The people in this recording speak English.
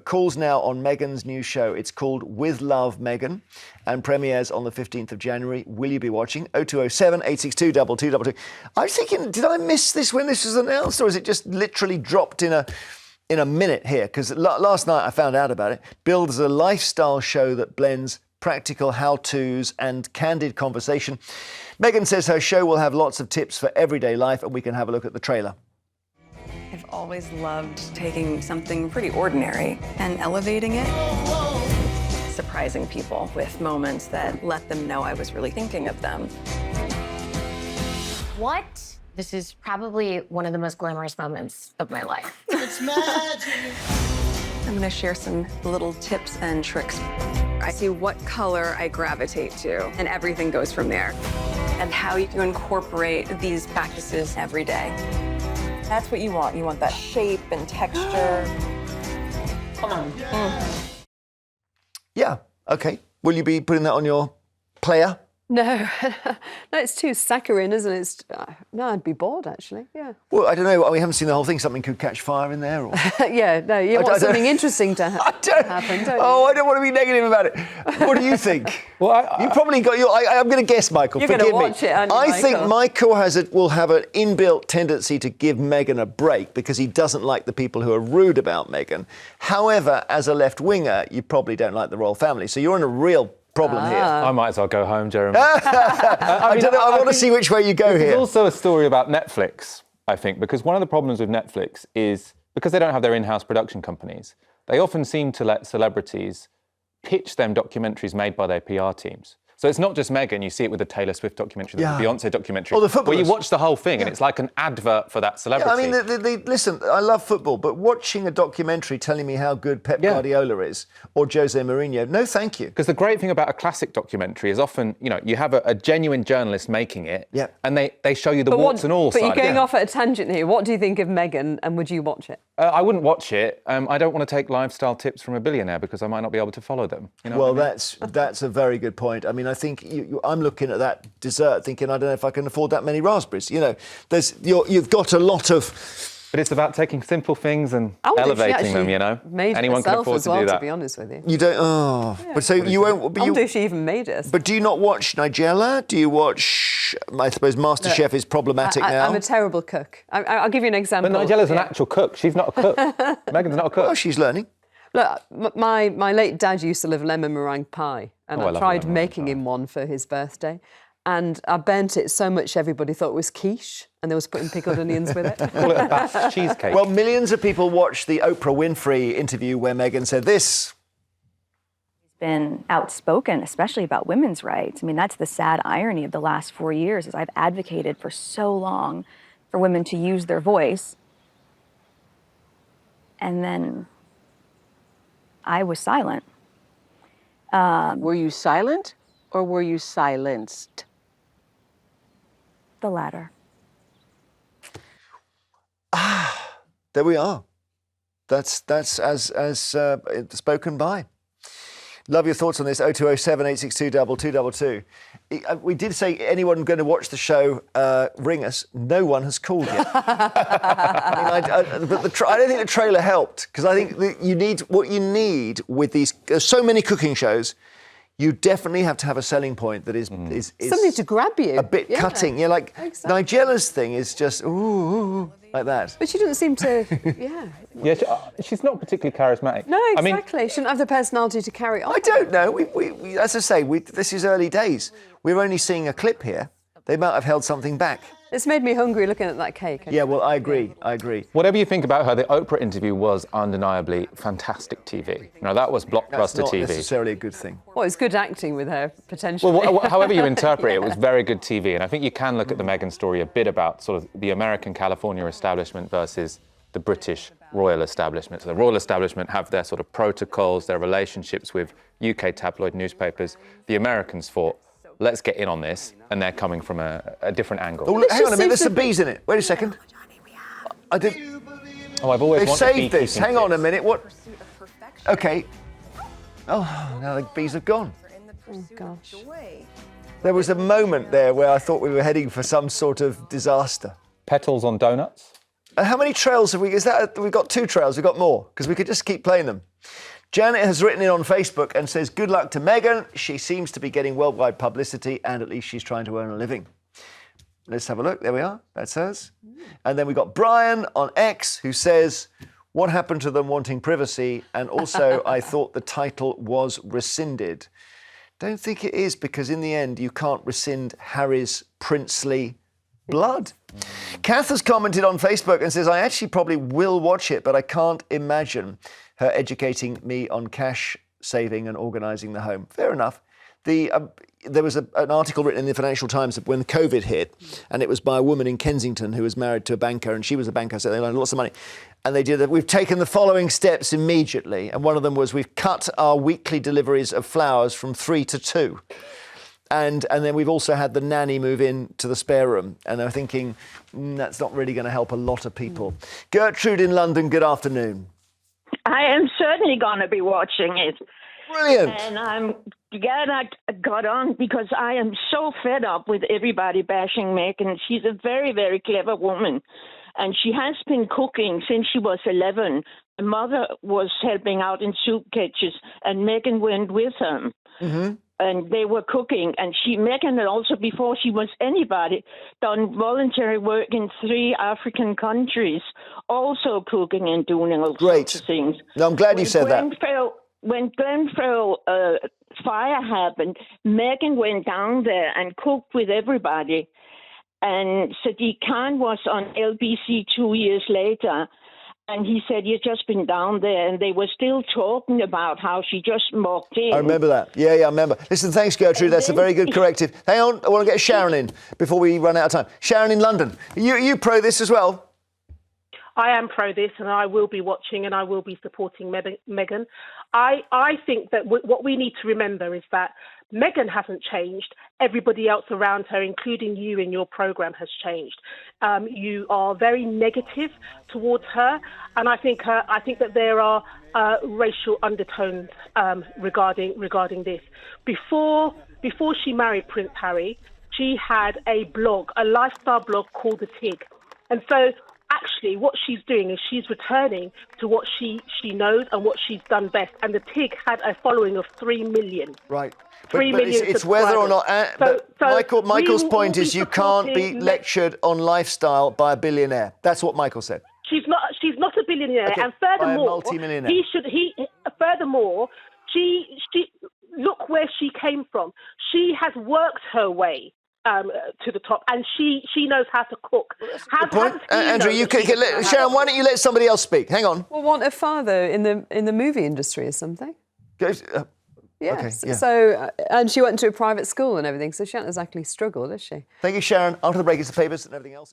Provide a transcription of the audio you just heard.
calls now on Meghan's new show. It's called With Love, Meghan, and premieres on the 15th of January. Will you be watching? 0207 862 2222. I was thinking, did I miss this when this was announced, or is it just literally dropped in a minute here? Because last night I found out about it. Billed as a lifestyle show that blends practical how-tos and candid conversation. Meghan says her show will have lots of tips for everyday life, and we can have a look at the trailer. I've always loved taking something pretty ordinary and elevating it. Surprising people with moments that let them know I was really thinking of them. What? This is probably one of the most glamorous moments of my life. It's magic. I'm gonna share some little tips and tricks. I see what color I gravitate to, and everything goes from there. And how you incorporate these practices every day. That's what you want. You want that shape and texture. Come on. Yeah, okay. Will you be putting that on your player? No, no, it's too saccharine, isn't it? No, I'd be bored, actually, yeah. Well, I don't know. We haven't seen the whole thing. Something could catch fire in there. Or... Yeah, no, you want something interesting to happen, don't you? Oh, I don't want to be negative about it. What do you think? Well, you probably got your... I'm going to guess, Michael. You're Forgive going to watch me. it, aren't you, I think Michael? Michael will have an inbuilt tendency to give Meghan a break because he doesn't like the people who are rude about Meghan. However, as a left-winger, you probably don't like the royal family. So you're in a real problem here. I might as well go home, Jeremy. I want to see which way you go here. There's also a story about Netflix, I think, because one of the problems with Netflix is because they don't have their in-house production companies, they often seem to let celebrities pitch them documentaries made by their PR teams. So it's not just Meghan, you see it with the Taylor Swift documentary, the Beyonce documentary, or the footballers. where you watch the whole thing and it's like an advert for that celebrity. Yeah, I mean, listen, I love football, but watching a documentary telling me how good Pep Guardiola is or Jose Mourinho, no thank you. Because the great thing about a classic documentary is often, you have a genuine journalist making it and they show you the warts and all But side. you're going off at a tangent here. What do you think of Meghan, and would you watch it? I wouldn't watch it. I don't want to take lifestyle tips from a billionaire because I might not be able to follow them. You know well, what I mean? that's a very good point. I mean, I think I'm looking at that dessert thinking, I don't know if I can afford that many raspberries. You've got a lot of... But it's about taking simple things and elevating them, Anyone can afford to do that. To be honest with you. You don't... Oh. Yeah. But so you won't... I wonder if she even made it. But do you not watch Nigella? Do you watch... I suppose MasterChef is problematic now. I'm a terrible cook. I'll give you an example. But Nigella's an actual cook. She's not a cook. Meghan's not a cook. Well, she's learning. Look, my late dad used to love lemon meringue pie, and I tried making him one for his birthday. And I burnt it so much everybody thought it was quiche, and they was putting pickled onions with it. Call it a Bath cheesecake. Well, millions of people watched the Oprah Winfrey interview where Meghan said this. He's been outspoken, especially about women's rights. I mean, that's the sad irony of the last 4 years, is I've advocated for so long for women to use their voice, and then I was silent. Were you silent or were you silenced? The latter. There we are. That's as spoken by. Love your thoughts on this. 0207 862 2222. We did say anyone going to watch the show, ring us. No one has called yet. I don't think the trailer helped, because I think that what you need with these. There's so many cooking shows. You definitely have to have a selling point that is something to grab you. A bit cutting. Yeah, like exactly. Nigella's thing is just ooh, like that. But she doesn't seem to. She's not particularly charismatic. No, exactly. She shouldn't have the personality to carry on. I don't know. We as I say, this is early days. We're only seeing a clip here. They might have held something back. It's made me hungry looking at that cake. Yeah, well, I agree. I agree. Whatever you think about her, the Oprah interview was undeniably fantastic TV. That was blockbuster TV. That's not necessarily a good thing. Well, it's good acting with her, potentially. Well, however you interpret it, it was very good TV. And I think you can look at the Meghan story a bit about sort of the American California establishment versus the British royal establishment. So the royal establishment have their sort of protocols, their relationships with UK tabloid newspapers. The Americans thought, let's get in on this, and they're coming from a different angle. Oh, look, hang on a minute, there's some bees in it. Wait a second. I did. Oh, I've always They've wanted saved this. Hang on a minute. What? Okay. Oh, now the bees have gone. Oh, gosh. There was a moment there where I thought we were heading for some sort of disaster. Petals on donuts. How many trails have we? We've got 2 trails. We've got more because we could just keep playing them. Janet has written in on Facebook and says, good luck to Meghan. She seems to be getting worldwide publicity and at least she's trying to earn a living. Let's have a look. There we are. That's hers. And then we got Brian on X who says, what happened to them wanting privacy? And also, I thought the title was rescinded. Don't think it is, because in the end, you can't rescind Harry's princely blood. Kath has commented on Facebook and says, I actually probably will watch it, but I can't imagine her educating me on cash saving and organising the home. Fair enough. There was an article written in the Financial Times when COVID hit, and it was by a woman in Kensington who was married to a banker, and she was a banker, so they loaned lots of money. And they did that. We've taken the following steps immediately, and one of them was we've cut our weekly deliveries of flowers from 3 to 2. And then we've also had the nanny move in to the spare room. And they're thinking, that's not really going to help a lot of people. Gertrude in London, good afternoon. I am certainly going to be watching it. Brilliant. And I'm glad I got on because I am so fed up with everybody bashing Meghan. She's a very, very clever woman. And she has been cooking since she was 11. Her mother was helping out in soup kitchens, and Meghan went with her. Mm-hmm. And they were cooking. And Meghan had also, before she was anybody, done voluntary work in 3 African countries, also cooking and doing all sorts of things. No, I'm glad you said that. When Grenfell fire happened, Meghan went down there and cooked with everybody. And Sadiq Khan was on LBC 2 years later, and he said, you've just been down there, and they were still talking about how she just mocked in. I remember that. Yeah, I remember. Listen, thanks, Gertrude. That's a very good corrective. Hang on, I want to get Sharon in before we run out of time. Sharon in London, you pro this as well? I am pro this, and I will be watching and I will be supporting Meghan. I think that what we need to remember is that Meghan hasn't changed. Everybody else around her, including you in your programme, has changed. You are very negative towards her, and I think that there are racial undertones regarding this. Before she married Prince Harry, she had a lifestyle blog called The Tig, and so. Actually, what she's doing is she's returning to what she knows and what she's done best. And the Tig had a following of 3 million. Right. 3 million it's whether or not... Michael's point is you can't be lectured on lifestyle by a billionaire. That's what Michael said. She's not a billionaire. Okay, and furthermore, by a multi-millionaire. Look where she came from. She has worked her way to the top, and she knows how to cook. Andrew, Sharon, why don't you let somebody else speak? Hang on. Well, want a father in the movie industry or something? Yes. Okay, so and she went to a private school and everything, so she hasn't exactly struggled, has she? Thank you, Sharon. After the break, it's the papers and everything else.